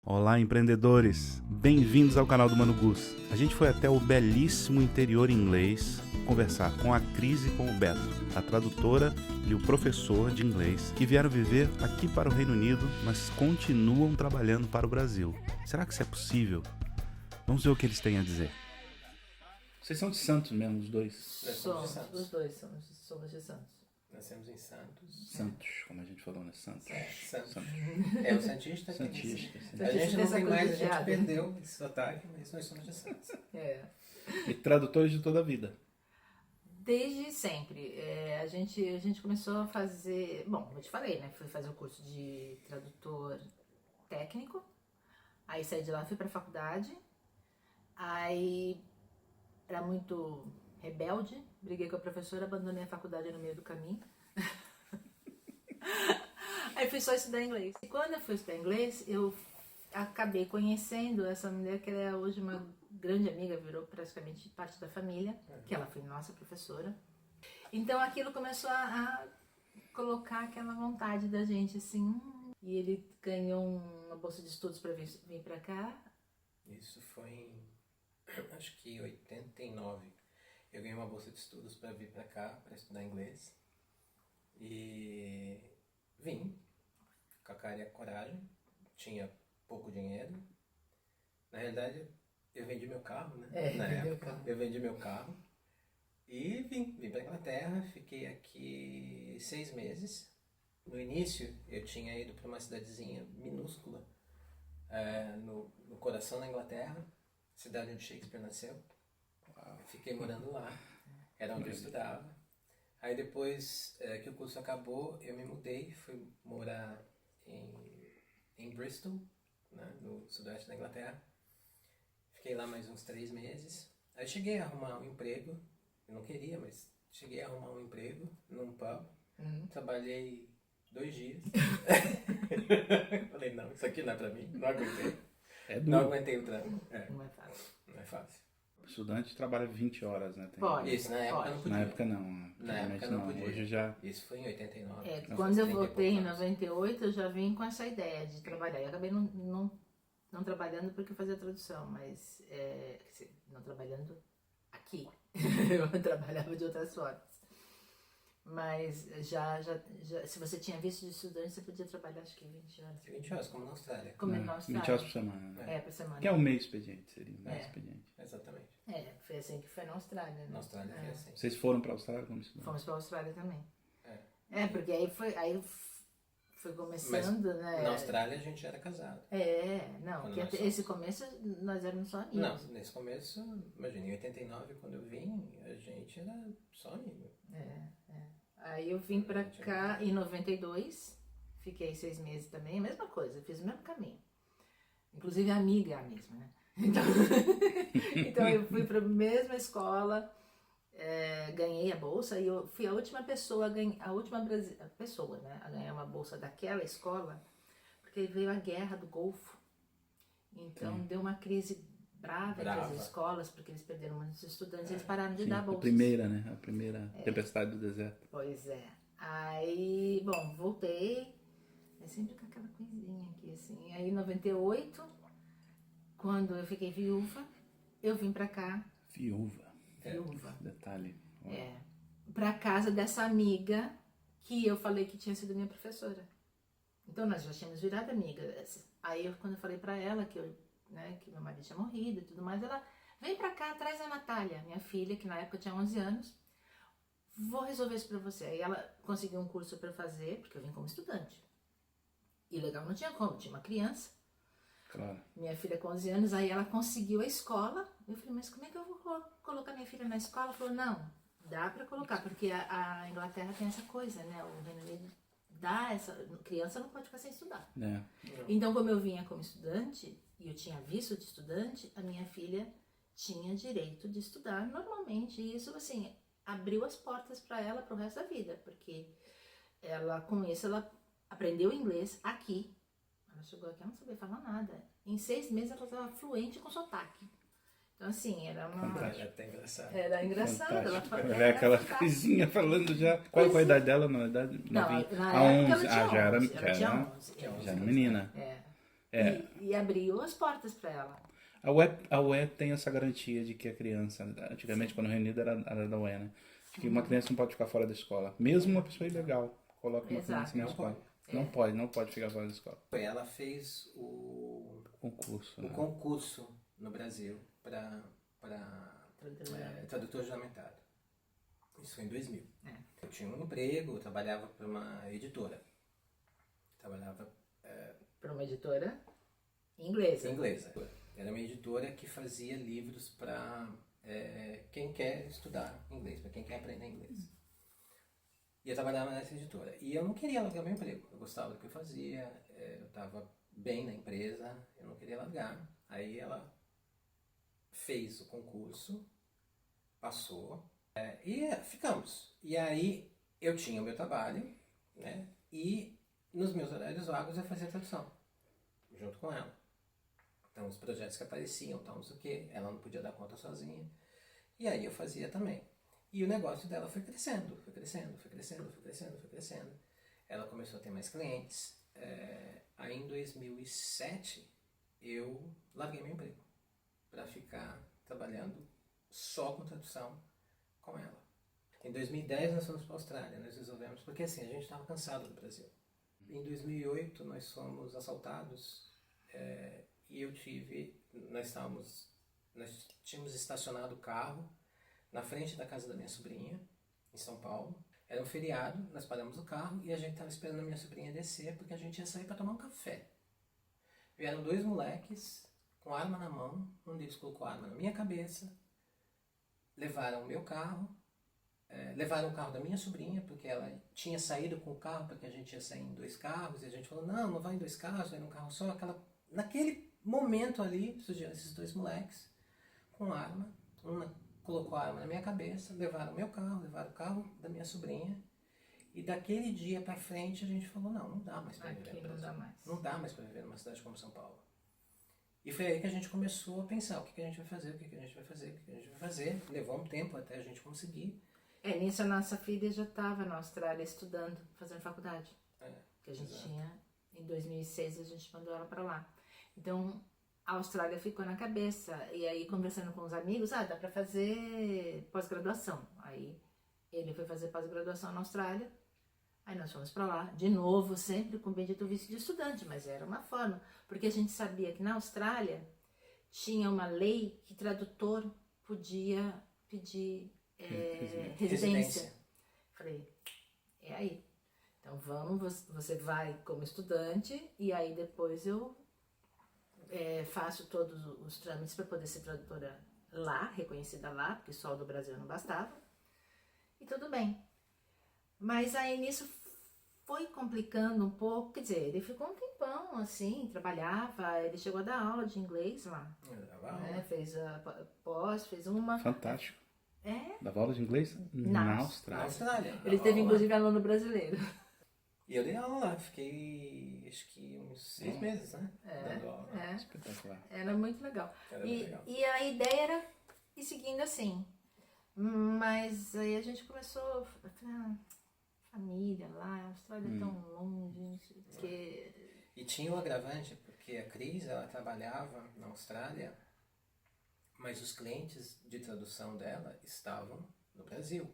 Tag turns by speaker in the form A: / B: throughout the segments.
A: Olá, empreendedores! Bem-vindos ao canal do Mano Gus. A gente foi até o belíssimo interior inglês conversar com a Cris e com o Beto, a tradutora e o professor de inglês, que vieram viver aqui para o Reino Unido, mas continuam trabalhando para o Brasil. Será que isso é possível? Vamos ver o que eles têm a dizer. Vocês são de Santos mesmo, os dois?
B: Somos, os dois somos de Santos.
C: Nascemos em Santos.
A: Santos, como a gente falou, né? Santos.
C: Santos. É o Santista.
A: Santista.
C: A gente não tem mais, a gente
B: Santista.
C: perdeu esse sotaque, mas nós somos de Santos.
B: É.
A: E tradutores de toda a vida.
B: Desde sempre. A gente começou a fazer... Bom, eu te falei, né? Fui fazer o curso de tradutor técnico. Aí saí de lá, fui pra faculdade. Aí era muito rebelde. Briguei com a professora, abandonei a faculdade no meio do caminho. Aí fui só estudar inglês. E quando eu fui estudar inglês, eu acabei conhecendo essa mulher que é hoje uma grande amiga, virou praticamente parte da família, que ela foi nossa professora. Então aquilo começou a colocar aquela vontade da gente, assim. E ele ganhou uma bolsa de estudos para vir para cá.
C: Isso foi em, acho que 89. Eu ganhei uma bolsa de estudos para vir para cá, para estudar inglês. E vim com a cara e a coragem. Tinha pouco dinheiro. Na realidade, eu vendi meu carro, né? Na época, eu vendi meu carro. E vim para Inglaterra. Fiquei aqui 6 meses. No início, eu tinha ido para uma cidadezinha minúscula, no coração da Inglaterra, cidade onde Shakespeare nasceu. Fiquei morando lá, era onde eu estudava. Aí depois que o curso acabou, eu me mudei, fui morar em Bristol, né, no sudoeste da Inglaterra. Fiquei lá mais uns 3 meses. Aí cheguei a arrumar um emprego, eu não queria, mas cheguei a arrumar um emprego num pub. Trabalhei 2 dias. Falei, não, isso aqui não é pra mim, não aguentei. Não aguentei o trampo.
B: Não é fácil.
C: Não é fácil.
A: O estudante trabalha 20 horas, né?
B: Pode.
C: Isso, na época não podia.
A: Na época não.
C: Na época não podia.
A: Hoje já...
C: Isso foi em 89.
B: Quando eu voltei em 98, eu já vim com essa ideia de trabalhar. Eu acabei não trabalhando porque eu fazia tradução, mas quer dizer, não trabalhando aqui. Eu trabalhava de outras formas. Mas já, se você tinha visto de estudante, você podia trabalhar acho que 20 horas.
C: 20 horas, como na Austrália.
B: Como na
A: 20
B: Austrália.
A: horas por semana. Né?
B: Por semana.
A: Que é um mês expediente, seria um mês expediente.
C: Exatamente.
B: Foi assim que foi na Austrália, né?
C: Na Austrália foi assim.
A: Vocês foram para a Austrália como estudante?
B: Fomos pra Austrália também. Porque aí foi começando,
C: Mas
B: né?
C: na Austrália a gente já era casado.
B: Não,
C: Quando
B: que
C: nós
B: esse começo nós éramos só amigos.
C: Não, nesse começo, imagina, em 89, quando eu vim, a gente era só amigo.
B: Aí eu vim pra cá em 92, fiquei 6 meses também, a mesma coisa, fiz o mesmo caminho. Inclusive a amiga é a mesma, né? Então eu fui pra mesma escola, ganhei a bolsa e eu fui a última pessoa, né, a ganhar uma bolsa daquela escola, porque veio a guerra do Golfo. Então deu uma crise brava entre as escolas, porque eles perderam muitos estudantes, eles pararam de dar bolsas.
A: A primeira, né? A primeira tempestade do deserto.
B: Pois é. Aí, bom, voltei. É sempre com aquela coisinha aqui, assim. Aí, em 98, quando eu fiquei viúva, eu vim pra cá.
A: Viúva.
B: Viúva.
A: Detalhe.
B: Pra casa dessa amiga que eu falei que tinha sido minha professora. Então, nós já tínhamos virado amigas. Aí, quando eu falei pra ela que meu marido tinha morrido e tudo mais, ela vem pra cá, traz a Natália, minha filha, que na época tinha 11 anos, vou resolver isso pra você. Aí ela conseguiu um curso pra fazer, porque eu vim como estudante. E legal, não tinha como, tinha uma criança.
A: Claro.
B: Minha filha com 11 anos, aí ela conseguiu a escola. Eu falei, mas como é que eu vou colocar minha filha na escola? Ela falou, não, dá pra colocar, porque a Inglaterra tem essa coisa, né, o Reino Unido dá essa... Criança não pode ficar sem estudar. Então, como eu vinha como estudante, e eu tinha visto de estudante, a minha filha tinha direito de estudar normalmente. E isso, assim, abriu as portas para ela pro resto da vida, porque ela, com isso, ela aprendeu inglês aqui. Ela chegou aqui, ela não sabia falar nada. Em 6 meses, ela estava fluente com sotaque. Então, assim, era uma...
A: Fantástico.
C: Era até engraçado.
B: Era engraçado. Ela
A: Fantástico. Aquela coisinha falando já. Qual foi a idade dela? Na idade?
B: Não, na
A: a
B: época
A: 11.
B: ela tinha 11.
A: Já era menina.
B: E abriu as portas para ela.
A: A UE tem essa garantia de que a criança, antigamente quando reunida era da UE, né? De que uma criança não pode ficar fora da escola. Mesmo uma pessoa ilegal coloca uma criança na escola. Não pode ficar fora da escola.
C: Ela fez o concurso no Brasil para tradutor juramentado. Isso foi em 2000. Eu tinha um emprego, eu trabalhava para uma editora.
B: Para uma editora inglesa.
C: Era uma editora que fazia livros para quem quer estudar inglês, para quem quer aprender inglês. E eu trabalhava nessa editora. E eu não queria largar meu emprego. Eu gostava do que eu fazia, eu estava bem na empresa, eu não queria largar. Aí ela fez o concurso, passou, e ficamos. E aí eu tinha o meu trabalho, né? E nos meus horários vagos eu fazia tradução, junto com ela. Então os projetos que apareciam, tal, não sei o que, ela não podia dar conta sozinha. E aí eu fazia também. E o negócio dela foi crescendo. Ela começou a ter mais clientes. Aí em 2007 eu larguei meu emprego para ficar trabalhando só com tradução com ela. Em 2010 nós fomos para a Austrália, nós resolvemos, porque assim, a gente estava cansado do Brasil. Em 2008 nós fomos assaltados e nós tínhamos estacionado o carro na frente da casa da minha sobrinha, em São Paulo. Era um feriado, nós paramos o carro e a gente estava esperando a minha sobrinha descer porque a gente ia sair para tomar um café. Vieram 2 moleques com arma na mão, um deles colocou a arma na minha cabeça, levaram o meu carro, levaram o carro da minha sobrinha, porque ela tinha saído com o carro, porque a gente ia sair em 2 carros, e a gente falou, não vai em 2 carros, vai num carro só. Naquele momento ali, surgiram esses 2 moleques com arma, colocou a arma na minha cabeça, levaram o meu carro, levaram o carro da minha sobrinha, e daquele dia pra frente a gente falou, não dá mais pra viver no Brasil. Não dá mais pra viver numa cidade como São Paulo. E foi aí que a gente começou a pensar, o que a gente vai fazer. Levou um tempo até a gente conseguir.
B: Nisso a nossa filha já estava na Austrália estudando, fazendo faculdade. Que a gente tinha, em 2006 a gente mandou ela para lá. Então a Austrália ficou na cabeça. E aí conversando com os amigos, dá para fazer pós-graduação. Aí ele foi fazer pós-graduação na Austrália. Aí nós fomos para lá, de novo, sempre com o bendito visto de estudante, mas era uma forma, porque a gente sabia que na Austrália tinha uma lei que tradutor podia pedir residência. Falei, é aí. Então você vai como estudante e aí depois eu faço todos os trâmites para poder ser tradutora lá, reconhecida lá, porque só o do Brasil não bastava. E tudo bem. Mas aí nisso foi complicando um pouco, quer dizer, ele ficou um tempão assim, trabalhava, ele chegou a dar aula de inglês lá. Fez a pós, fez uma.
A: Fantástico. Dava aula de inglês na Austrália.
B: Ele teve inclusive aluno brasileiro.
C: E eu dei aula lá, fiquei acho que uns 6 meses, né? Dando aula.
A: Espetacular.
B: Era muito legal.
C: Era muito legal.
B: E a ideia era ir seguindo assim. Mas aí a gente começou a falar, família lá, a Austrália é tão longe,
C: E tinha o agravante, porque a Cris, ela trabalhava na Austrália, mas os clientes de tradução dela estavam no Brasil.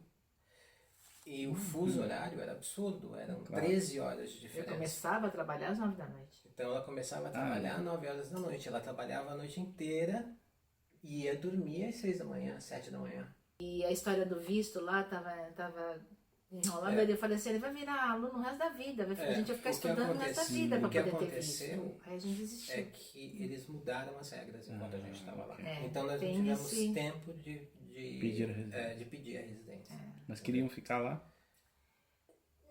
C: E o fuso horário era absurdo, eram 13 horas de diferença.
B: Eu começava a trabalhar às 9 da noite.
C: Então ela começava a trabalhar às 9 horas da noite, ela trabalhava a noite inteira e ia dormir às 6 da manhã, às 7 da manhã.
B: E a história do visto lá tava enrolando, eu falei assim, ele vai virar aluno o resto da vida, a gente vai ficar estudando o resto da vida para poder ter visto. Aí a gente desistiu.
C: É que eles mudaram as regras enquanto a gente estava lá.
B: Okay.
C: Então nós não tivemos tempo de pedir a residência.
A: Mas queriam ficar lá?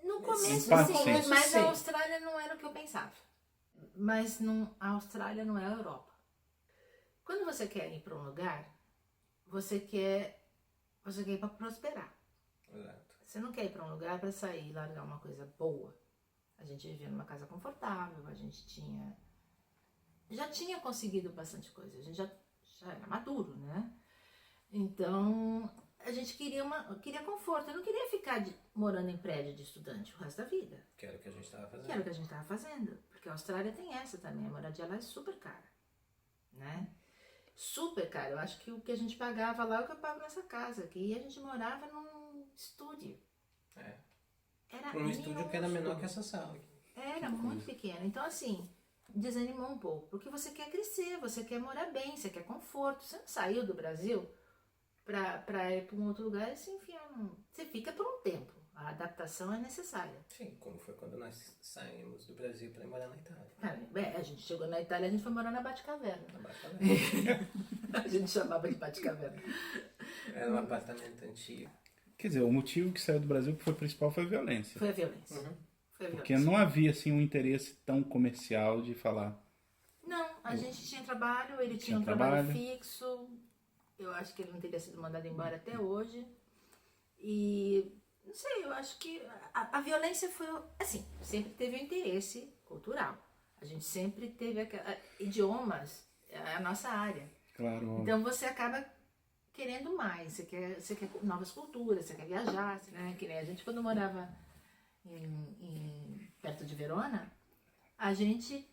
B: No começo
A: sim,
B: mas a Austrália não era o que eu pensava. Mas a Austrália não é a Europa. Quando você quer ir para um lugar, você quer ir para prosperar.
C: Exato.
B: Você não quer ir para um lugar para sair e largar uma coisa boa. A gente vivia numa casa confortável, a gente já tinha conseguido bastante coisa, a gente já era maduro, né? Então, a gente queria conforto. Eu não queria ficar morando em prédio de estudante o resto da vida.
C: Que era o que a gente estava fazendo.
B: Que era o que a gente estava fazendo. Porque a Austrália tem essa também. A moradia lá é super cara. Né? Super cara. Eu acho que o que a gente pagava lá é o que eu pago nessa casa. Aqui a gente morava num estúdio. Era
C: Um estúdio que era menor que essa sala.
B: Era muito pequeno. Então, assim, desanimou um pouco. Porque você quer crescer, você quer morar bem, você quer conforto. Você não saiu do Brasil pra ir para um outro lugar e se enfia. Você fica por um tempo. A adaptação é necessária.
C: Sim, como foi quando nós saímos do Brasil para ir morar na Itália.
B: A gente chegou na Itália, a gente foi morar na Batcaverna.
C: Na Batcaverna.
B: A gente chamava de Batcaverna.
C: Era um apartamento antigo.
A: Quer dizer, o motivo que saiu do Brasil que foi principal foi a violência.
B: Foi a violência.
C: Uhum.
B: Foi a
A: Porque
B: violência.
A: não havia assim um interesse tão comercial de falar.
B: Não, a gente tinha trabalho, ele tinha um trabalho fixo. Eu acho que ele não teria sido mandado embora até hoje. E não sei, eu acho que a violência foi, assim, sempre teve um interesse cultural. A gente sempre teve idiomas, é a nossa área.
A: Claro.
B: Então você acaba querendo mais, você quer novas culturas, você quer viajar, né? Que nem a gente quando morava perto de Verona, a gente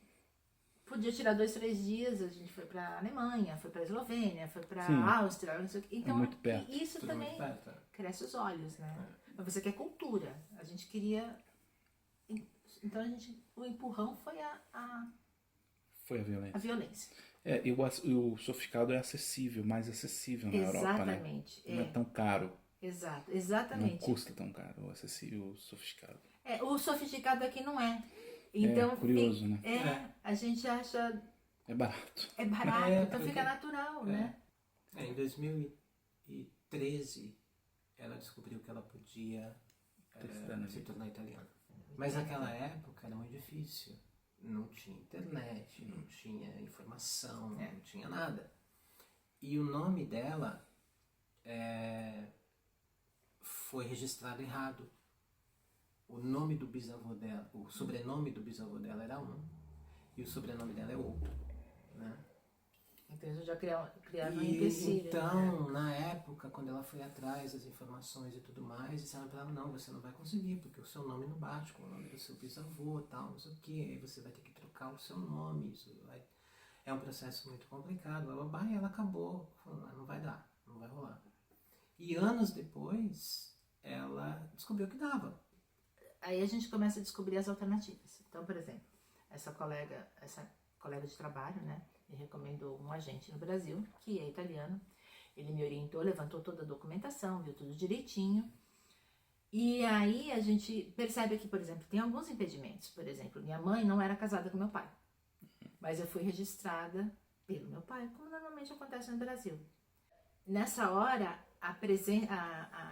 B: podia tirar 2, 3 dias, a gente foi pra Alemanha, foi pra Eslovênia, foi pra Áustria, não sei o que. Então,
A: muito perto.
B: isso
C: Tudo
B: também
C: muito perto.
B: cresce os olhos, né? Mas você quer cultura. A gente queria. Então o empurrão foi
A: Foi a violência.
B: a violência.
A: E o sofisticado é acessível, mais acessível na Europa, né?
B: Exatamente.
A: Não é tão caro.
B: Exato,
A: Não
B: exatamente.
A: custa tão caro o acessível, o sofisticado.
B: O sofisticado aqui não é. Então,
A: curioso, né?
B: A gente acha.
A: É barato.
B: É barato, então
C: porque-
B: fica natural, né?
C: Em 2013, ela descobriu que ela podia se tornar italiana. Mas naquela época era muito difícil. Não tinha internet, não tinha informação, não tinha nada. E o nome dela foi registrado errado. O nome do bisavô dela, o sobrenome do bisavô dela era um, e o sobrenome dela é outro, né?
B: Então eles já criaram um empecilho.
C: Então, na época, quando ela foi atrás das informações e tudo mais, disseram pra ela, não, você não vai conseguir, porque o seu nome não bate com o nome do seu bisavô, tal, não sei o que, aí você vai ter que trocar o seu nome, é um processo muito complicado, e ela acabou falando, não vai dar, não vai rolar. E anos depois, ela descobriu que dava.
B: Aí a gente começa a descobrir as alternativas. Então, por exemplo, essa colega de trabalho, né, me recomendou um agente no Brasil, que é italiano. Ele me orientou, levantou toda a documentação, viu tudo direitinho. E aí a gente percebe que, por exemplo, tem alguns impedimentos. Por exemplo, minha mãe não era casada com meu pai, mas eu fui registrada pelo meu pai, como normalmente acontece no Brasil. Nessa hora, a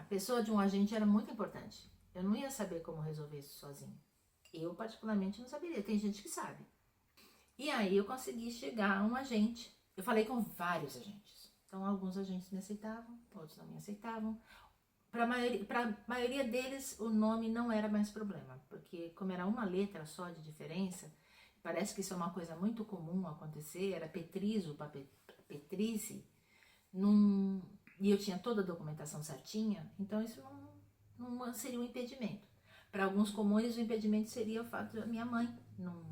B: pessoa de um agente era muito importante. Eu não ia saber como resolver isso sozinha. Eu, particularmente, não saberia. Tem gente que sabe. E aí eu consegui chegar a um agente. Eu falei com vários agentes. Então, alguns agentes me aceitavam, outros não me aceitavam. Para a maioria deles, o nome não era mais problema. Porque como era uma letra só de diferença, parece que isso é uma coisa muito comum acontecer. Era Petrizo para Petrice. E eu tinha toda a documentação certinha. Então, isso não seria um impedimento. Para alguns comuns, o impedimento seria o fato da minha mãe não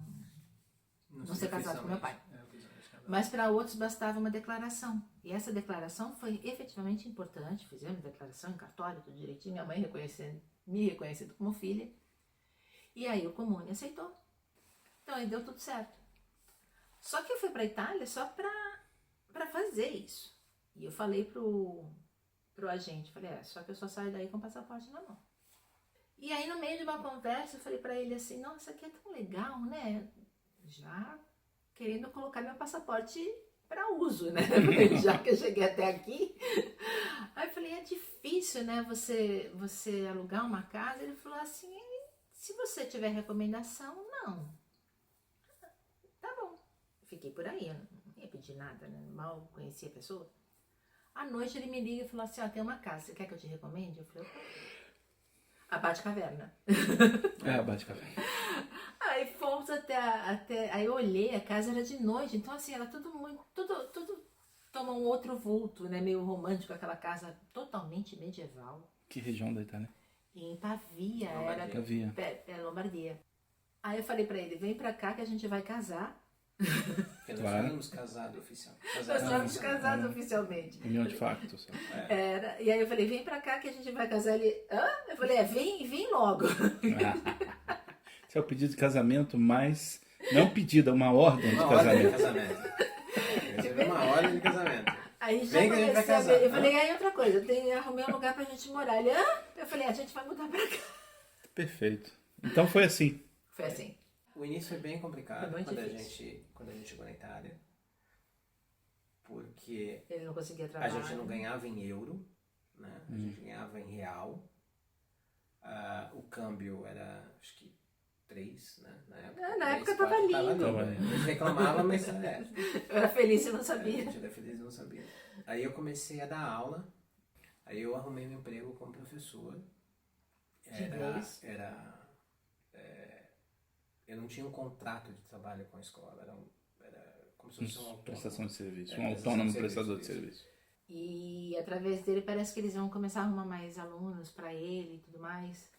B: ser casada com meu pai. Mas para outros bastava uma declaração. E essa declaração foi efetivamente importante. Fizemos declaração em cartório, tudo direitinho. Minha mãe me reconhecendo como filha. E aí o comune aceitou. Então aí deu tudo certo. Só que eu fui para a Itália só para fazer isso. E eu falei pro agente, falei, só que eu só saio daí com o passaporte na mão. E aí no meio de uma conversa eu falei pra ele assim, nossa, aqui é tão legal, né? Já querendo colocar meu passaporte para uso, né? Já que eu cheguei até aqui. Aí eu falei, é difícil, né? Você alugar uma casa. Ele falou assim, se você tiver recomendação, não. Tá bom. Fiquei por aí, eu não ia pedir nada, né? Mal conhecia a pessoa. À noite ele me liga e falou assim, tem uma casa, você quer que eu te recomende? Eu falei, a Batcaverna.
A: A Batcaverna.
B: Aí fomos até aí eu olhei, a casa era de noite, então assim, era tudo toma um outro vulto, né? Meio romântico, aquela casa totalmente medieval.
A: Que região da Itália?
B: Em Pavia,
C: Lombardia.
B: era
A: Pavia.
B: Lombardia. Aí eu falei pra ele, vem pra cá que a gente vai casar.
C: Porque nós
A: Claro.
C: tínhamos casado oficial.
B: Nós estávamos casados oficialmente.
A: União de facto. Só.
B: E aí eu falei, vem pra cá que a gente vai casar. Ele, hã? Eu falei, vem logo.
A: Esse é o pedido de casamento, mas não pedido, é uma ordem de
C: Uma ordem de
A: casamento.
C: casamento. Recebeu uma ordem de casamento.
B: Aí já
C: Vem que a gente vai
B: comecei a
C: casar.
B: ver. Eu falei, aí outra coisa, arrumei um lugar pra gente morar. Ele, eu falei, a gente vai mudar pra cá.
A: Perfeito. Então foi assim.
B: Foi assim.
C: O início foi bem complicado
B: Foi muito
C: quando
B: difícil.
C: a gente chegou na Itália. Porque
B: Ele não conseguia
C: a
B: trabalhar.
C: gente não ganhava em euro, né? A gente ganhava em real. O câmbio era, acho que 3, né?
B: Na época
C: 3,
B: tava
C: 4,
B: lindo.
C: A gente reclamava, mas
B: Eu era feliz e não
C: a
B: sabia.
C: gente era feliz e não sabia. Aí eu comecei a dar aula. Aí eu arrumei um emprego como professor.
B: De inglês?
C: Eu não tinha um contrato de trabalho com a escola. Era como se fosse um autônomo.
A: Prestação de serviço.
C: É,
A: Um
C: prestação
A: autônomo
C: de
A: prestador de
C: serviço,
A: serviço.
B: E através dele parece que eles vão começar a arrumar mais alunos pra ele e tudo mais.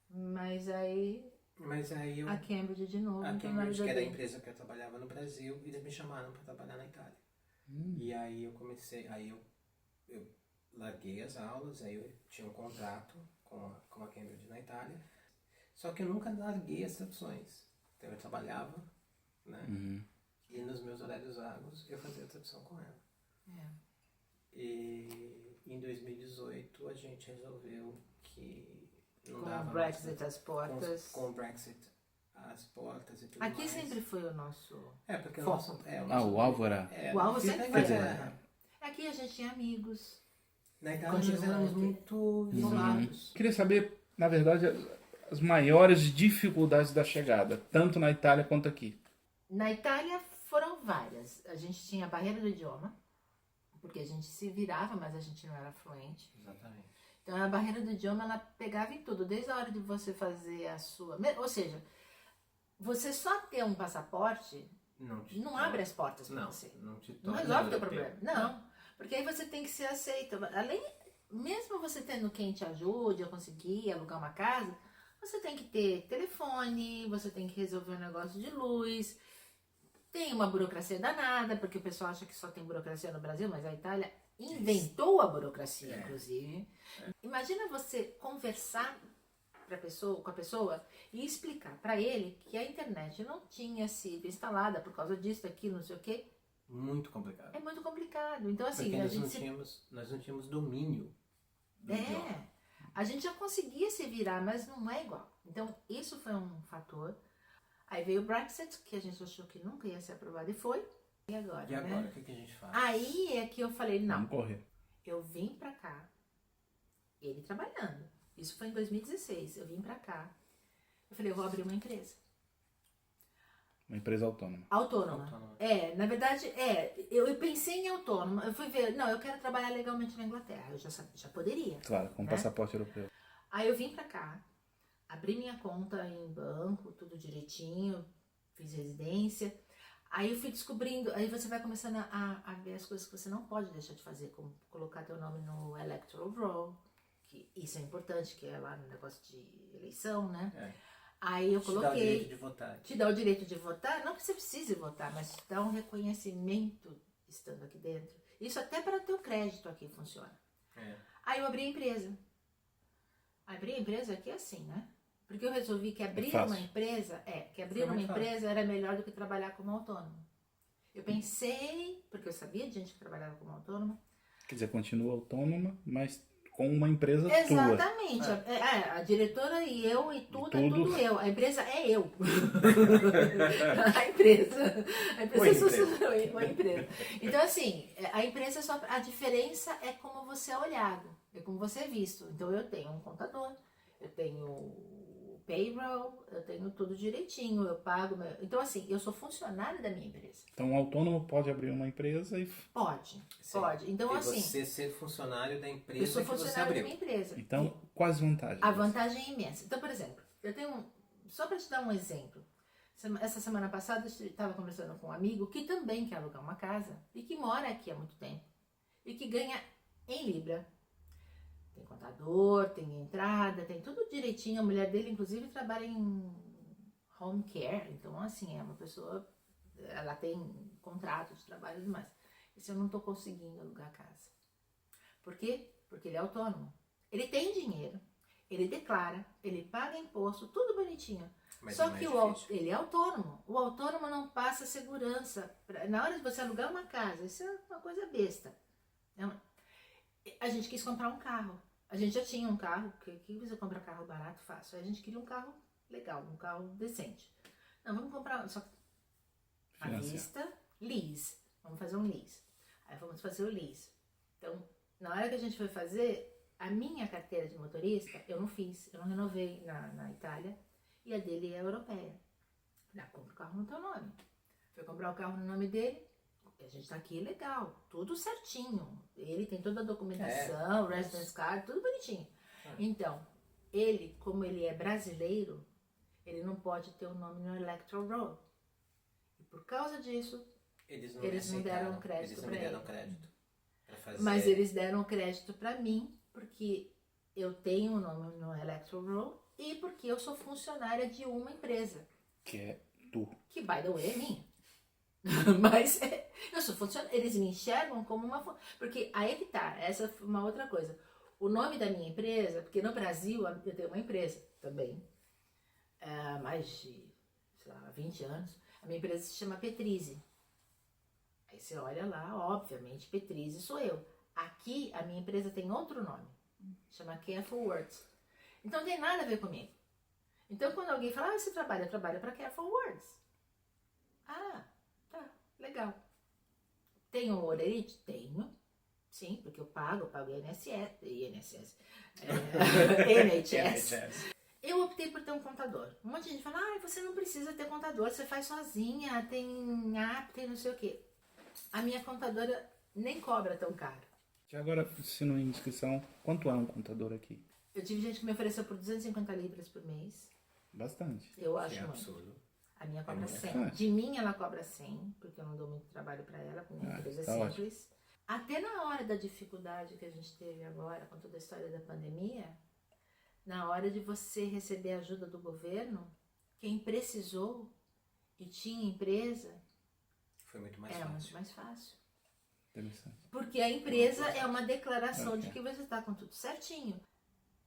B: Mas aí
C: Mas aí eu...
B: a Cambridge de novo.
C: A
B: entrou na
C: Cambridge,
B: vida
C: que era a
B: dele.
C: empresa que eu trabalhava no Brasil, eles me chamaram para trabalhar na Itália. E aí eu comecei, eu larguei as aulas, aí eu tinha um contrato com a Cambridge na Itália, só que eu nunca larguei as traduções. Então eu trabalhava, né? E nos meus horários vagos eu fazia a tradução com ela. E em 2018 a gente resolveu que não
B: Com
C: dava
B: o
C: mais
B: Brexit
C: pra-
B: às portas.
C: com o Brexit as portas e tudo
B: Aqui
C: mais.
B: sempre foi o nosso.
C: Porque o
B: Foco.
C: nosso...
A: O alvo era...
B: O alvo sempre
A: foi
B: Aqui a gente tinha amigos.
C: Na Itália nós
B: Continua
C: éramos
B: aqui.
C: muito isolados.
A: Queria saber, na verdade, as maiores dificuldades da chegada, tanto na Itália quanto aqui.
B: Na Itália foram várias. A gente tinha a barreira do idioma, porque a gente se virava, mas a gente não era fluente.
C: Exatamente.
B: Então a barreira do idioma ela pegava em tudo, desde a hora de você fazer a sua. Ou seja, você só ter um passaporte não abre as portas para você.
C: Não te
B: Não
C: torna
B: resolve o teu
C: europeu.
B: problema. Não. Porque aí você tem que ser aceito. Mesmo você tendo quem te ajude a conseguir alugar uma casa, você tem que ter telefone, você tem que resolver um negócio de luz. Tem uma burocracia danada, porque o pessoal acha que só tem burocracia no Brasil, mas a Itália inventou a burocracia, inclusive. Imagina você conversar com a pessoa e explicar para ele que a internet não tinha sido instalada por causa disso, daquilo, não sei o quê.
C: Muito complicado.
B: É muito complicado. Então, assim,
C: Porque
B: a
C: nós
B: gente
C: não tínhamos domínio do idioma.
B: a gente já conseguia se virar, mas não é igual. Então, isso foi um fator. Aí veio o Brexit, que a gente achou que nunca ia ser aprovado e foi. E agora,
C: E agora,
B: né?
C: o que a gente faz?
B: Aí é que eu falei, não,
A: Vamos correr.
B: eu vim pra cá, ele trabalhando. Isso foi em 2016, eu vim pra cá. Eu falei, eu vou abrir uma empresa.
A: Uma empresa autônoma.
B: Autônoma.
C: Autônoma.
B: Na verdade, eu pensei em autônoma. Eu fui ver, não, eu quero trabalhar legalmente na Inglaterra. Eu já poderia.
A: Claro, com
B: Né?
A: passaporte europeu.
B: Aí eu vim pra cá, abri minha conta em banco, tudo direitinho, fiz residência. Aí eu fui descobrindo, aí você vai começando a ver as coisas que você não pode deixar de fazer, como colocar teu nome no Electoral Roll, que isso é importante, que é lá no negócio de eleição, né? Aí eu
C: Te dá o
B: coloquei.
C: direito de votar.
B: Te dá o direito de votar, não que você precise votar, mas te dá um reconhecimento estando aqui dentro. Isso até para teu crédito aqui funciona. Aí eu abri a empresa. Abrir a empresa aqui é assim, né? Porque eu resolvi que abrir
A: fácil.
B: uma empresa, que abrir
C: Foi
B: uma
C: muito fácil.
B: empresa era melhor do que trabalhar como autônomo. Eu pensei, porque eu sabia de gente que trabalhava como autônoma.
A: Quer dizer, continua autônoma, mas com uma empresa tua.
B: Exatamente. A diretora e eu e tudo é tudo eu. A empresa é eu. A empresa uma empresa. Então, assim, a empresa só. A diferença é como você é olhado, é como você é visto. Então, eu tenho um contador, eu tenho payroll, eu tenho tudo direitinho, eu pago. Então, assim, eu sou funcionária da minha empresa.
A: Então, um autônomo pode abrir uma empresa e...
B: Pode,
C: Sim.
B: pode. Então,
C: E
B: assim,
C: você ser funcionário da
B: eu
C: empresa
B: sou
C: que você
B: funcionária da
C: abriu.
B: minha empresa.
A: Então, quais vantagens?
B: A vantagem é imensa. Então, por exemplo, eu tenho só para te dar um exemplo. Essa semana passada eu estava conversando com um amigo que também quer alugar uma casa e que mora aqui há muito tempo e que ganha em Libra. Tem contador, tem entrada, tem tudo direitinho. A mulher dele, inclusive, trabalha em home care. Então, assim, é uma pessoa... Ela tem contrato de trabalho e demais. E se eu não estou conseguindo alugar a casa? Por quê? Porque ele é autônomo. Ele tem dinheiro, ele declara, ele paga imposto, tudo bonitinho.
C: Mas
B: Só
C: é mais
B: que
C: difícil.
B: ele é autônomo. O autônomo não passa segurança. Na hora de você alugar uma casa, isso é uma coisa besta. A gente quis comprar um carro. A gente já tinha um carro, que você compra carro barato, fácil. A gente queria um carro legal, um carro decente. Não, vamos comprar, só à vista, lease. Vamos fazer um lease. Aí vamos fazer o lease. Então, na hora que a gente foi fazer, a minha carteira de motorista, eu não fiz, eu não renovei na Itália, e a dele é europeia. Já compra o carro no teu nome. Foi comprar o carro no nome dele, a gente tá aqui legal, tudo certinho. Ele tem toda a documentação, residence card, tudo bonitinho. Então, ele, como ele é brasileiro, ele não pode ter o nome no Electoral Roll. E por causa disso, eles não deram crédito para ele.
C: Pra fazer...
B: Mas eles deram crédito para mim, porque eu tenho o nome no Electoral Roll e porque eu sou funcionária de uma empresa.
A: Que é tu.
B: Que, by the way, é minha. Mas eu sou funcionária. Eles me enxergam como uma... Porque aí que tá, essa é uma outra coisa. O nome da minha empresa, porque no Brasil eu tenho uma empresa também, há mais de, sei lá, 20 anos. A minha empresa se chama Petrizzi. Aí você olha lá, obviamente, Petrizzi sou eu. Aqui, a minha empresa tem outro nome. Chama Careful Words. Então, não tem nada a ver comigo. Então, quando alguém fala, você trabalha, eu trabalho para Careful Words. Ah, tá, legal. Tenho o Orerite? Tenho. Sim, porque eu pago INSS, NHS. Eu optei por ter um contador. Um monte de gente fala, você não precisa ter contador, você faz sozinha, tem app, tem não sei o quê. A minha contadora nem cobra tão caro.
A: E agora, se não é indiscrição, quanto é um contador aqui?
B: Eu tive gente que me ofereceu por 250 libras por mês.
A: Bastante.
B: Eu acho
C: é
B: muito.
C: absurdo.
B: A minha cobra 100.
A: bastante.
B: De mim ela cobra 100, porque eu não dou muito trabalho para ela, com minha empresa
A: tá
B: simples. Até na hora da dificuldade que a gente teve agora, com toda a história da pandemia, na hora de você receber ajuda do governo, quem precisou e tinha empresa,
C: Foi muito mais
B: era
C: fácil.
B: muito mais fácil.
A: Interessante.
B: Porque a empresa é uma declaração de que você está com tudo certinho.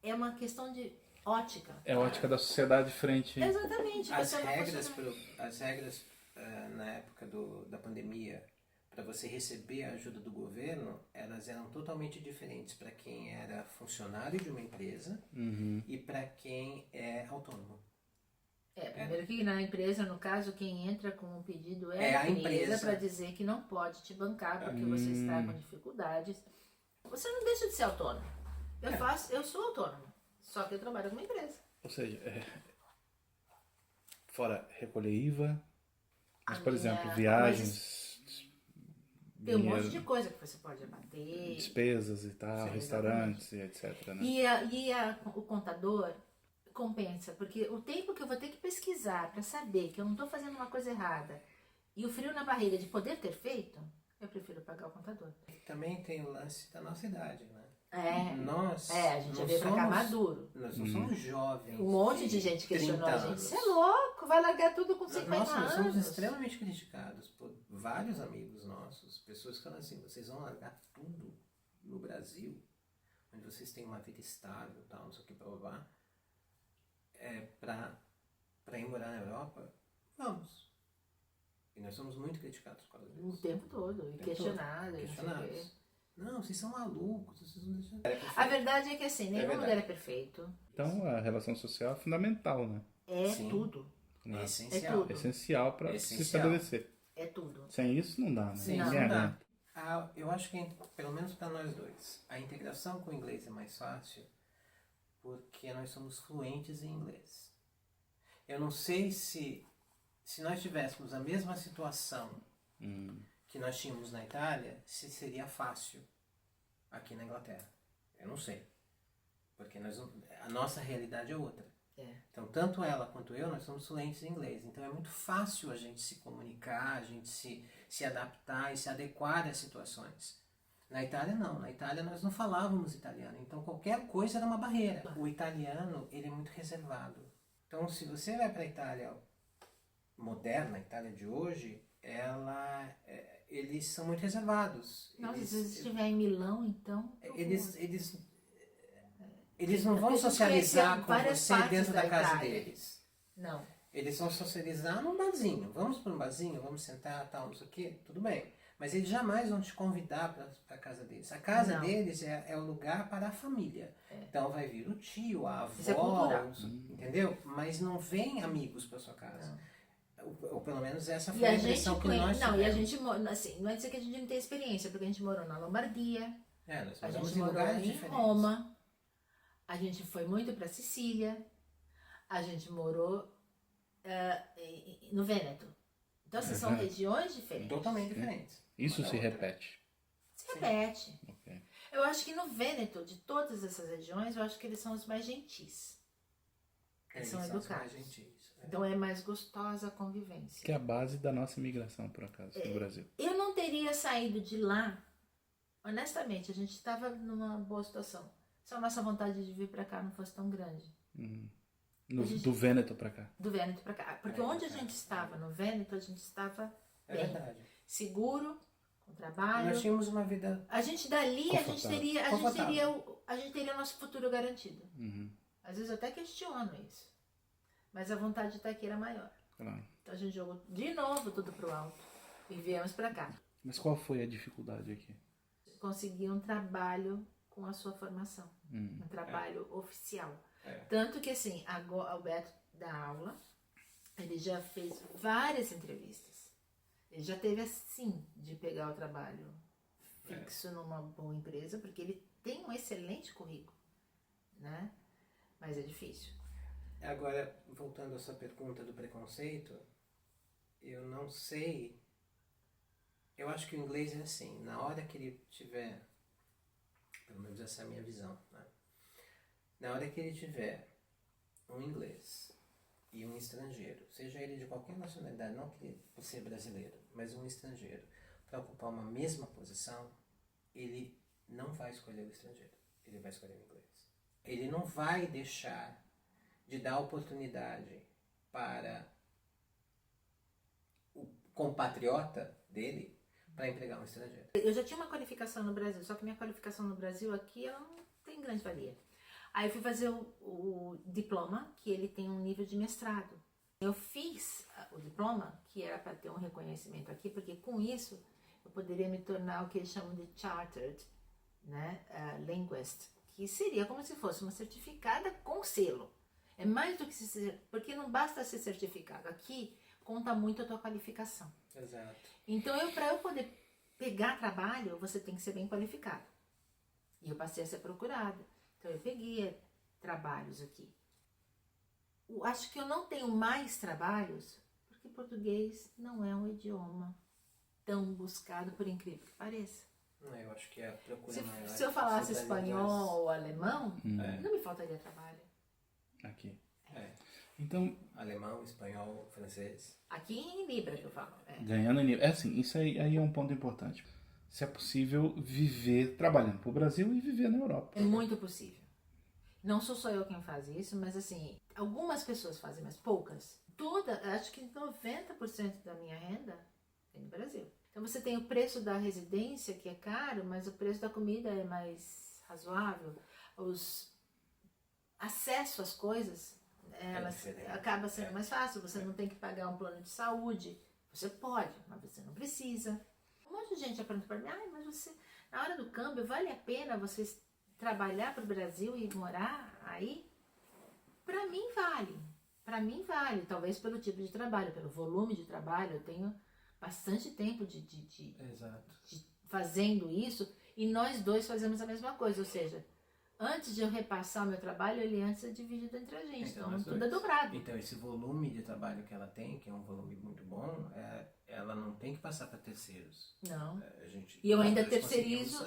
B: É uma questão de ótica.
A: É a ótica da sociedade frente.
B: Exatamente.
C: As
B: você não
C: regras,
B: funciona.
C: na época da pandemia, para você receber a ajuda do governo, elas eram totalmente diferentes para quem era funcionário de uma empresa e para quem é autônomo.
B: Primeiro que na empresa, no caso, quem entra com o pedido
C: É
B: é
C: a
B: a empresa
C: empresa.
B: para dizer que não pode te bancar porque você está com dificuldades. Você não deixa de ser autônomo. Eu sou autônomo, só que eu trabalho com uma empresa.
A: Ou seja, fora recolher IVA, mas, por exemplo,
B: Mas
A: viagens,
B: tem um
A: dinheiro,
B: monte de coisa que você pode abater.
A: despesas e tal,
B: Sim,
A: restaurantes e etc. Né?
B: O contador compensa, porque o tempo que eu vou ter que pesquisar para saber que eu não estou fazendo uma coisa errada e o frio na barriga de poder ter feito, eu prefiro pagar o contador.
C: Também tem o lance da nossa idade, né?
B: A gente já
C: não
B: veio pra cá
C: somos-
B: maduro.
C: Nós não somos jovens.
B: Um monte de gente
C: 30
B: questionou a gente.
C: anos.
B: Você é louco, vai largar tudo com 50
C: Nós somos
B: anos.
C: extremamente criticados por vários amigos nossos, pessoas que falam assim, vocês vão largar tudo no Brasil, onde vocês têm uma vida estável, tal, não sei o que, provar, para ir morar na Europa? Vamos. E nós somos muito criticados por causa
B: O
C: disso.
B: tempo todo, e questionado, e não sei o quê.
C: Questionados. Não, vocês são malucos, vocês não deixam...
B: A verdade é que assim, nenhum
C: verdade.
B: lugar é perfeito.
A: Então, a relação social é fundamental, né?
B: É
C: Sim.
B: tudo.
C: É
A: É
C: essencial.
B: tudo.
A: essencial para se
C: Essencial.
A: estabelecer.
B: É tudo.
A: Sem isso, não dá, né?
C: Sim,
B: Não,
A: Ninguém
C: não dá.
A: aguenta.
C: Eu acho que, pelo menos para nós dois, a integração com o inglês é mais fácil porque nós somos fluentes em inglês. Eu não sei se nós tivéssemos a mesma situação que nós tínhamos na Itália, se seria fácil aqui na Inglaterra. Eu não sei. Porque a nossa realidade é outra. Então, tanto ela quanto eu, nós somos fluentes em inglês. Então, é muito fácil a gente se comunicar, a gente se adaptar e se adequar às situações. Na Itália, não. Na Itália, nós não falávamos italiano. Então, qualquer coisa era uma barreira. O italiano, ele é muito reservado. Então, se você vai para a Itália moderna, a Itália de hoje, eles são muito reservados.
B: Nossa, se você estiver em Milão, então...
C: Eles não vão
B: A gente
C: socializar com
B: conhece
C: você
B: várias
C: dentro da
B: partes
C: casa
B: da Itália.
C: deles.
B: Não.
C: Eles vão socializar num barzinho. Vamos para um barzinho, vamos sentar, tal, não sei o quê. Tudo bem. Mas eles jamais vão te convidar para a casa deles. A casa
B: Não.
C: deles é o lugar para a família. Então vai vir o tio, a avó,
B: Isso é cultural.
C: entendeu? Mas não vem amigos para sua casa. Ou pelo menos essa foi
B: E
C: a
B: a gente
C: impressão que nós
B: não, e a
C: tivemos.
B: gente, assim, não é dizer que a gente não tem experiência, porque a gente morou na Lombardia,
C: Nós
B: a
C: moramos
B: gente
C: em
B: morou
C: lugares
B: em
C: diferentes.
B: Roma, a gente foi muito para Sicília, a gente morou no Vêneto. Então, assim, são regiões diferentes.
C: Totalmente diferentes.
A: Isso
C: Uma
A: se
C: da outra.
A: repete.
B: Se repete.
A: Ok.
B: Eu acho que no Vêneto, de todas essas regiões, eu acho que eles são os mais gentis. Eles são
C: os
B: educados.
C: mais gentis.
B: Então é mais gostosa a convivência.
A: Que é a base da nossa imigração, por acaso, no Brasil.
B: Eu não teria saído de lá, honestamente, a gente estava numa boa situação. Se a nossa vontade de vir para cá não fosse tão grande.
A: Do Vêneto pra cá.
B: Do Vêneto para cá. Porque onde a gente estava, no Vêneto, a gente estava
C: É
B: bem.
C: verdade.
B: Seguro, com trabalho.
C: Nós tínhamos uma vida...
B: A gente dali,
A: Confortável.
B: a gente teria o nosso futuro garantido. Às vezes eu até questiono isso. Mas a vontade de estar aqui era maior.
A: Claro.
B: Então a gente jogou de novo tudo pro alto e viemos para cá.
A: Mas qual foi a dificuldade aqui?
B: Conseguir um trabalho com a sua formação. Um trabalho oficial. Tanto que assim, agora o Beto dá aula, ele já fez várias entrevistas. Ele já teve assim de pegar o trabalho fixo numa boa empresa, porque ele tem um excelente currículo, né? Mas é difícil.
C: Agora, voltando à sua pergunta do preconceito, eu não sei. Eu acho que o inglês é assim, na hora que ele tiver, pelo menos essa é a minha visão, né? Na hora que ele tiver um inglês e um estrangeiro, seja ele de qualquer nacionalidade, não que por ser brasileiro, mas um estrangeiro, para ocupar uma mesma posição, ele não vai escolher o estrangeiro, ele vai escolher o inglês. Ele não vai deixar de dar oportunidade para o compatriota dele para empregar um estrangeiro.
B: Eu já tinha uma qualificação no Brasil, só que minha qualificação no Brasil aqui ela não tem grande valia. Aí eu fui fazer o diploma, que ele tem um nível de mestrado. Eu fiz o diploma, que era para ter um reconhecimento aqui, porque com isso eu poderia me tornar o que eles chamam de Chartered, né, Linguist, que seria como se fosse uma certificada com selo. É mais do que porque não basta ser certificado. Aqui conta muito a tua qualificação.
C: Exato.
B: Então, para eu poder pegar trabalho, você tem que ser bem qualificado. E eu passei a ser procurada. Então, eu peguei trabalhos aqui. Acho que eu não tenho mais trabalhos, porque português não é um idioma tão buscado, por incrível que pareça.
C: Eu acho que a procura maior.
B: Se eu falasse
C: sobre
B: espanhol ou alemão,
C: É.
B: não me faltaria trabalho.
A: Aqui.
C: É.
A: Então,
C: Alemão, espanhol, francês.
B: Aqui em Libra que eu falo.
A: ganhando em nível. É assim, isso aí é um ponto importante. Se é possível viver trabalhando pro Brasil e viver na Europa.
B: É muito possível. Não sou só eu quem faz isso, mas assim, algumas pessoas fazem, mas poucas. Acho que 90% da minha renda é no Brasil. Então você tem o preço da residência, que é caro, mas o preço da comida é mais razoável. Acesso às coisas, acaba sendo mais fácil. Você não tem que pagar um plano de saúde. Você pode, mas você não precisa. Um monte de gente já pergunta para mim, mas você, na hora do câmbio, vale a pena você trabalhar para o Brasil e morar aí? Para mim vale. Para mim vale. Talvez pelo tipo de trabalho, pelo volume de trabalho. Eu tenho bastante tempo de fazendo isso. E nós dois fazemos a mesma coisa. Ou seja, antes de eu repassar o meu trabalho, ele antes é dividido entre a gente. Então tudo é dobrado.
C: Então esse volume de trabalho que ela tem, que é um volume muito bom, ela não tem que passar para terceiros.
B: Não.
C: E
B: eu ainda terceirizo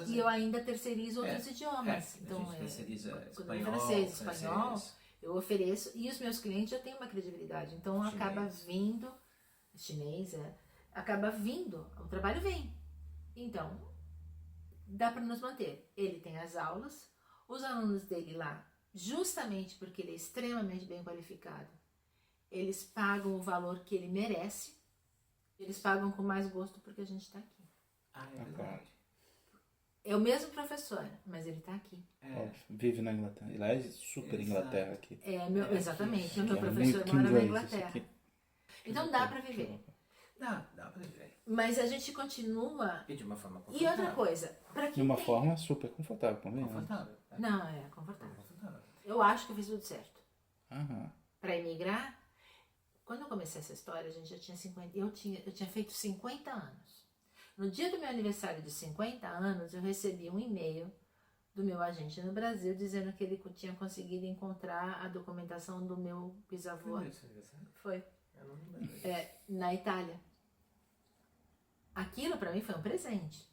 B: outros idiomas.
C: A gente terceiriza
B: francês, espanhol. Eu ofereço, e os meus clientes já têm uma credibilidade. Então acaba vindo, chinês, acaba vindo, o trabalho vem. Então, dá para nos manter. Ele tem as aulas, os alunos dele lá, justamente porque ele é extremamente bem qualificado, eles pagam o valor que ele merece, eles pagam com mais gosto porque a gente está aqui.
C: Ah, é verdade.
B: É o mesmo professor, mas ele está aqui.
A: Vive na Inglaterra. Ele é super Inglaterra aqui.
B: Exatamente, o meu
A: É
B: professor
A: muito
B: mora na
A: inglês,
B: Inglaterra.
A: isso aqui.
B: Então dá para viver.
C: Dá pra viver.
B: Mas a gente continua.
C: E de uma forma
B: E
C: confortável.
B: outra coisa, para
A: De
B: quem
A: uma
B: tem...
A: forma super confortável também.
C: Confortável.
B: Não, é confortável.
C: Confortável.
B: Eu acho que eu fiz tudo certo.
A: Aham.
B: Para emigrar, quando eu comecei essa história, a gente já tinha 50. Eu tinha feito 50 anos. No dia do meu aniversário de 50 anos, eu recebi um e-mail do meu agente no Brasil dizendo que ele tinha conseguido encontrar a documentação do meu bisavô. Foi.
C: Eu não lembro.
B: Na Itália. Aquilo para mim foi um presente.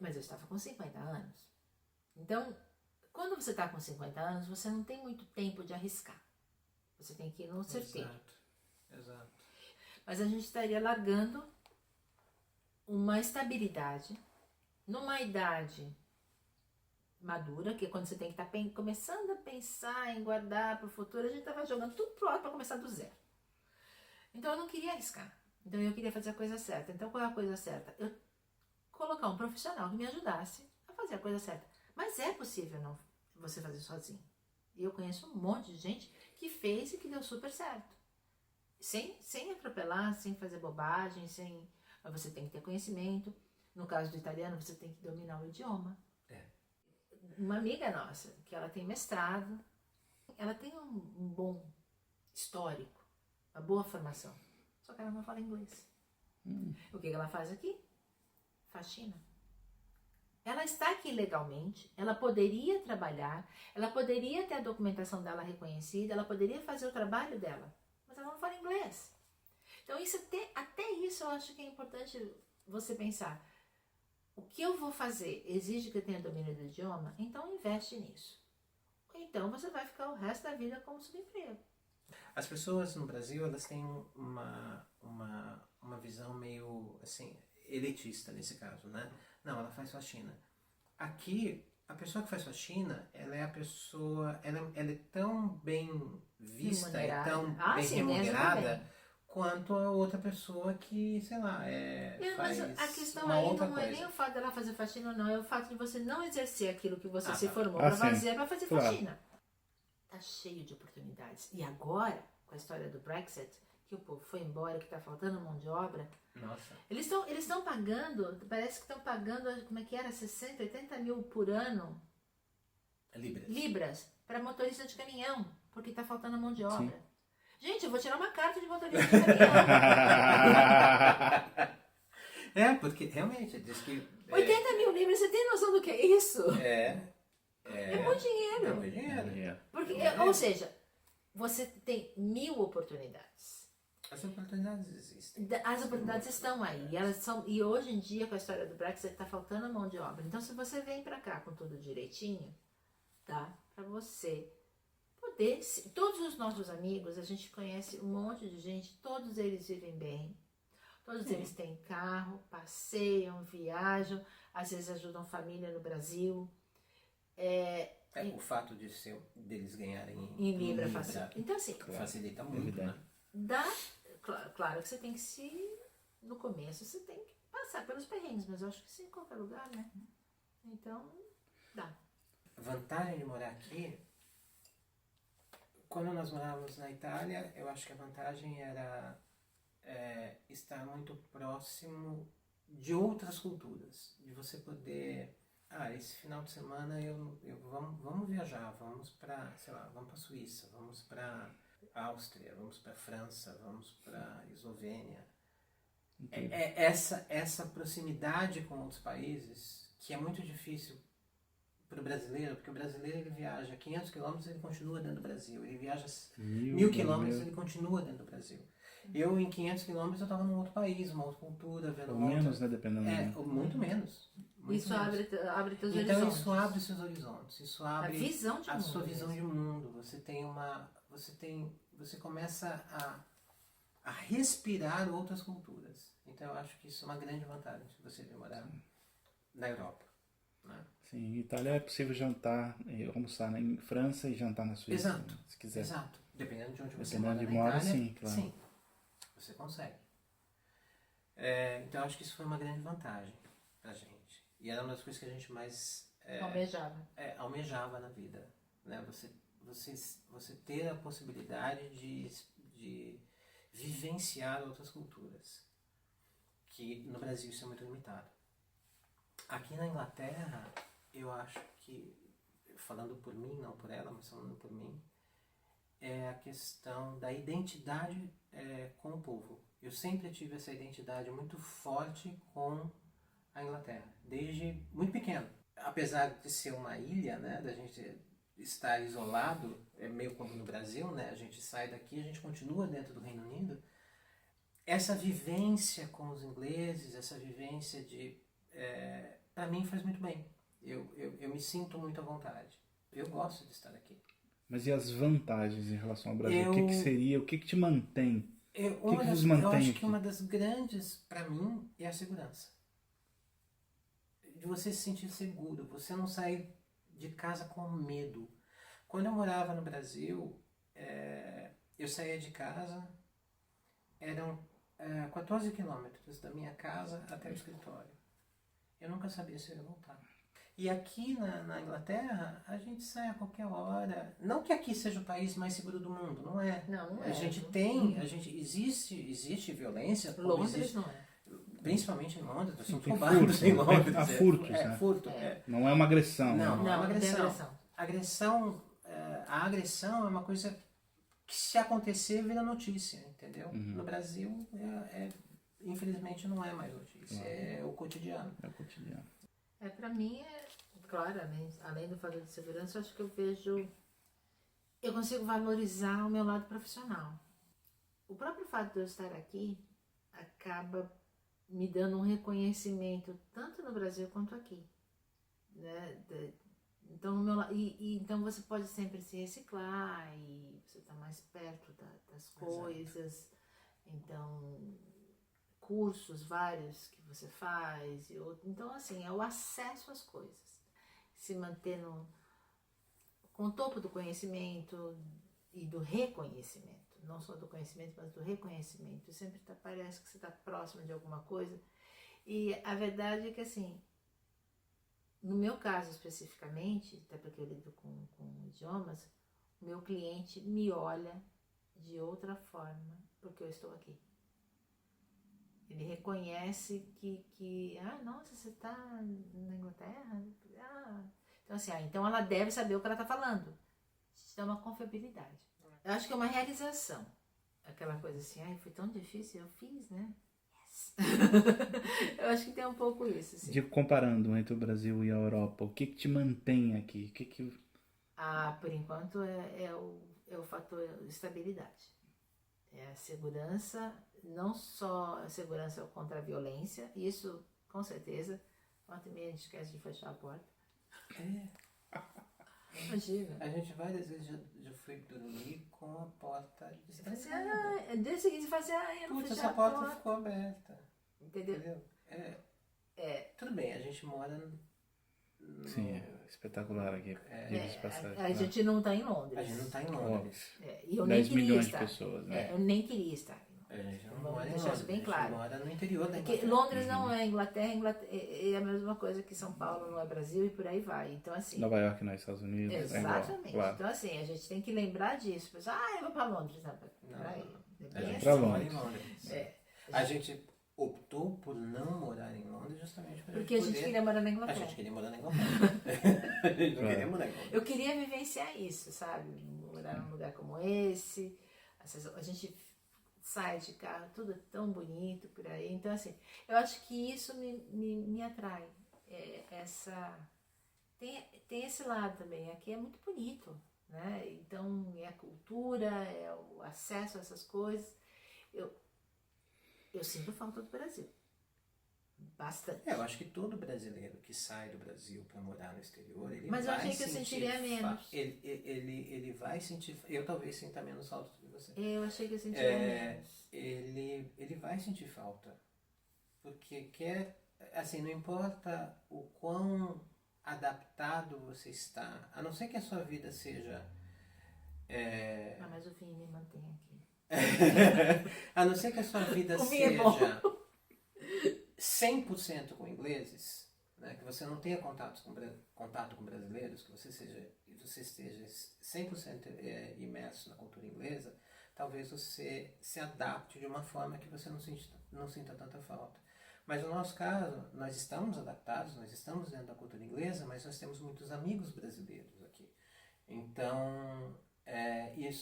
B: Mas eu estava com 50 anos. Então, quando você está com 50 anos, você não tem muito tempo de arriscar. Você tem que ir no certeiro.
C: Exato.
B: Mas a gente estaria largando uma estabilidade numa idade madura, que é quando você tem que estar começando a pensar em guardar para o futuro, a gente estava jogando tudo pro alto para começar do zero. Então eu não queria arriscar. Então eu queria fazer a coisa certa. Então qual é a coisa certa? Eu colocar um profissional que me ajudasse a fazer a coisa certa. Mas é possível não você fazer sozinho. E eu conheço um monte de gente que fez e que deu super certo. Sem atropelar, sem fazer bobagem, mas você tem que ter conhecimento. No caso do italiano, você tem que dominar o idioma. Uma amiga nossa, que ela tem mestrado, ela tem um bom histórico, uma boa formação, só que ela não fala inglês. O que ela faz aqui? Faxina. Ela está aqui legalmente, ela poderia trabalhar, ela poderia ter a documentação dela reconhecida, ela poderia fazer o trabalho dela, mas ela não fala inglês. Então até isso eu acho que é importante você pensar. O que eu vou fazer exige que eu tenha domínio do idioma? Então investe nisso. Ou então você vai ficar o resto da vida como subemprego.
C: As pessoas no Brasil, elas têm uma visão meio, assim, elitista nesse caso, né? Não, ela faz faxina. Aqui, a pessoa que faz faxina, ela é a pessoa, ela é tão bem vista
B: Remunerada.
C: e tão bem remunerada quanto a outra pessoa que, sei lá, faz
B: mas a questão
C: uma
B: aí
C: outra
B: não
C: coisa.
B: é nem o fato dela fazer faxina, não. É o fato de você não exercer aquilo que você se
C: tá.
B: formou para
A: sim.
B: fazer, para fazer
A: Claro.
B: faxina. Tá cheio de oportunidades. E agora, com a história do Brexit, que o povo foi embora, que tá faltando mão de obra,
C: Nossa.
B: eles estão pagando, parece que estão pagando, como é que era, 60, 80 mil por ano, libras, para motorista de caminhão, porque tá faltando mão de obra.
A: Sim.
B: Gente, eu vou tirar uma carta de motorista de caminhão.
C: Porque realmente, diz que...
B: 80 mil libras, você tem noção do que é isso?
C: É
B: muito dinheiro.
C: É muito dinheiro.
B: Porque, ou seja, você tem 1000 oportunidades.
C: As oportunidades existem.
B: As oportunidades estão aí. E hoje em dia, com a história do Brexit, está faltando mão de obra. Então, se você vem para cá com tudo direitinho, dá para você poder... Todos os nossos amigos, a gente conhece um monte de gente, todos eles vivem bem. Todos eles têm carro, passeiam, viajam, às vezes ajudam família no Brasil.
C: O fato deles ganharem
B: Em Libra facilita. Então, assim,
C: facilita muito, né?
B: Claro que você tem que no começo você tem que passar pelos perrengues, mas eu acho que isso em qualquer lugar, né? Então, dá.
C: A vantagem de morar aqui, quando nós morávamos na Itália, eu acho que a vantagem era estar muito próximo de outras culturas, de você poder... esse final de semana vamos viajar, vamos para, sei lá, vamos para Suíça, vamos para Áustria, vamos para França, vamos para Eslovênia. Essa proximidade com outros países que é muito difícil para o brasileiro, porque o brasileiro ele viaja 500 quilômetros e ele continua dentro do Brasil, ele viaja 1000 quilômetros e ele continua dentro do Brasil. Eu, em 500 quilômetros, eu estava num outro país, uma outra cultura, vendo
A: Ou menos, né? Dependendo do...
C: muito menos. Muito
B: Isso
C: menos.
B: abre teus
C: Então
B: horizontes.
C: isso abre seus horizontes, isso
B: A
C: abre
B: visão de
C: a
B: mundo
C: sua visão
B: mesmo.
C: de mundo. Você começa a respirar outras culturas. Então eu acho que isso é uma grande vantagem se você vir morar na Europa. Né?
A: Sim, em Itália é possível jantar, almoçar em França e jantar na Suíça,
C: Exato,
A: né, se quiser.
C: exato. Dependendo de onde você
A: Dependendo
C: mora
A: de
C: na
A: mora,
C: Itália,
A: sim, claro.
C: sim, você consegue. Então eu acho que isso foi uma grande vantagem pra gente. E era uma das coisas que a gente mais
B: Almejava.
C: almejava na vida. Né? Você ter a possibilidade de vivenciar outras culturas. Que no Brasil isso é muito limitado. Aqui na Inglaterra, eu acho que, falando por mim, não por ela, mas falando por mim, é a questão da identidade com o povo. Eu sempre tive essa identidade muito forte com a Inglaterra, desde muito pequeno. Apesar de ser uma ilha, né, da gente estar isolado, é meio como no Brasil, né, a gente sai daqui, a gente continua dentro do Reino Unido. Essa vivência com os ingleses, essa vivência para mim faz muito bem. Eu me sinto muito à vontade. Eu gosto de estar aqui.
A: Mas e as vantagens em relação ao Brasil?
C: Eu-
A: O que que seria, o que que te mantém?
C: Eu
A: vos mantém
C: acho
A: aqui?
C: que uma das grandes, para mim, é a segurança. De você se sentir seguro, você não sair de casa com medo. Quando eu morava no Brasil, eu saía de casa, eram 14 quilômetros da minha casa até o escritório. Eu nunca sabia se eu ia voltar. E aqui na Inglaterra, a gente sai a qualquer hora. Não que aqui seja o país mais seguro do mundo, não é.
B: Não, não
C: A
B: é.
C: gente existe violência. como
B: Londres
C: existe,
B: não é.
C: principalmente em Londres, nós somos
A: tem
C: roubados
A: furto,
C: em Londres.
A: há furtos, né?
C: Furto,
A: Não é uma agressão.
C: Não,
A: né?
C: não é uma
B: Não tem
C: agressão. A agressão é uma coisa que, se acontecer, vira notícia, entendeu? No Brasil, infelizmente, não é mais notícia, é o cotidiano.
A: É o cotidiano.
B: Pra mim, claro, além do fator de segurança, eu acho que eu consigo valorizar o meu lado profissional. O próprio fato de eu estar aqui acaba me dando um reconhecimento tanto no Brasil quanto aqui, né? Então, então você pode sempre se reciclar e você está mais perto das coisas. Então, cursos vários que você faz. Então, assim, é o acesso às coisas. Se manter com o topo do conhecimento e do reconhecimento. Não só do conhecimento, mas do reconhecimento. Sempre parece que você está próximo de alguma coisa. E a verdade é que, assim, no meu caso especificamente, até porque eu lido com idiomas, o meu cliente me olha de outra forma porque eu estou aqui. Ele reconhece que nossa, você está na Inglaterra? Então assim, então ela deve saber o que ela está falando. Isso dá uma confiabilidade. Eu acho que é uma realização. Aquela coisa assim, foi tão difícil, eu fiz, né? Yes. Eu acho que tem um pouco isso. Assim.
A: Comparando entre o Brasil e a Europa, o que que te mantém aqui?
B: Por enquanto é o fator estabilidade. É a segurança, não só a segurança contra a violência, isso com certeza. Volta e meia a gente esquece de fechar a porta. Imagina.
C: A gente várias vezes já foi dormir com a porta
B: Você dia seguinte você fala assim, eu não fechei
C: essa
B: a
C: porta
B: porta.
C: ficou aberta.
B: Entendeu?
C: Tudo bem, a gente mora
A: Sim, é espetacular aqui. Diga-se de passagem.
B: A gente não está em Londres.
C: A gente não está em Londres.
B: E eu
A: 10
B: nem queria
A: milhões
B: estar.
A: de pessoas, né?
B: Eu nem queria estar.
C: A gente não
B: Vamos
C: mora em
B: deixar
C: Londres,
B: isso bem
C: a gente
B: claro.
C: mora no interior da
B: Porque
C: Inglaterra.
B: Londres não é Inglaterra é a mesma coisa que São Paulo não é Brasil e por aí vai. Então, assim.
A: Nova York não é Estados Unidos.
B: Exatamente.
A: Claro.
B: Então, assim, a gente tem que lembrar disso. Eu vou para Londres. Não, peraí.
C: A gente
A: pra
C: não mora em
A: Londres.
C: Londres. A gente optou por não morar em Londres justamente
B: porque a gente queria morar na
C: A
B: Inglaterra.
C: gente queria morar na Inglaterra. A gente não queria morar em Londres.
B: Eu queria vivenciar isso, sabe? Morar num lugar como esse. A gente sai de carro, tudo tão bonito por aí. Então, assim, eu acho que isso me atrai. Tem esse lado também. Aqui é muito bonito, né? Então, é a cultura, é o acesso a essas coisas. Eu sinto falta do Brasil. bastante.
C: Eu acho que todo brasileiro que sai do Brasil para morar no exterior, ele
B: Mas eu
C: vai
B: achei que eu
C: sentir
B: sentiria menos.
C: Ele vai sentir... Eu talvez sinta menos falta de você.
B: Eu achei que eu sentiria menos.
C: Ele vai sentir falta. Porque assim, não importa o quão adaptado você está, a não ser que a sua vida seja...
B: Mas o Vini me mantém aqui.
C: A não ser que a sua vida seja 100% com ingleses, né? Que você não tenha contato com brasileiros, que você esteja 100% imerso na cultura inglesa, talvez você se adapte de uma forma que você não sinta tanta falta. Mas no nosso caso, nós estamos adaptados, nós estamos dentro da cultura inglesa, mas nós temos muitos amigos brasileiros aqui. Então...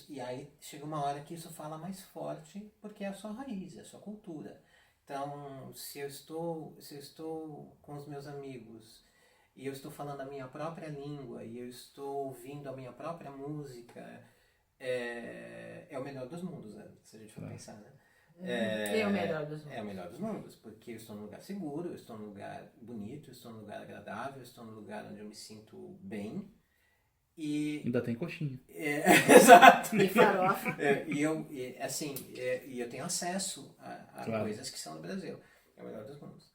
C: e aí chega uma hora que isso fala mais forte, porque é a sua raiz, é a sua cultura. Então, se eu estou com os meus amigos e eu estou falando a minha própria língua e eu estou ouvindo a minha própria música, é o melhor dos mundos, né? Se a gente for pensar, né?
B: É o melhor dos mundos.
C: É o melhor dos mundos, porque eu estou num lugar seguro, eu estou num lugar bonito, eu estou num lugar agradável, eu estou num lugar onde eu me sinto bem. E
A: Ainda tem coxinha.
C: Exato.
B: E farofa.
C: E eu tenho acesso a
A: Claro.
C: coisas que são no Brasil. É o melhor dos mundos.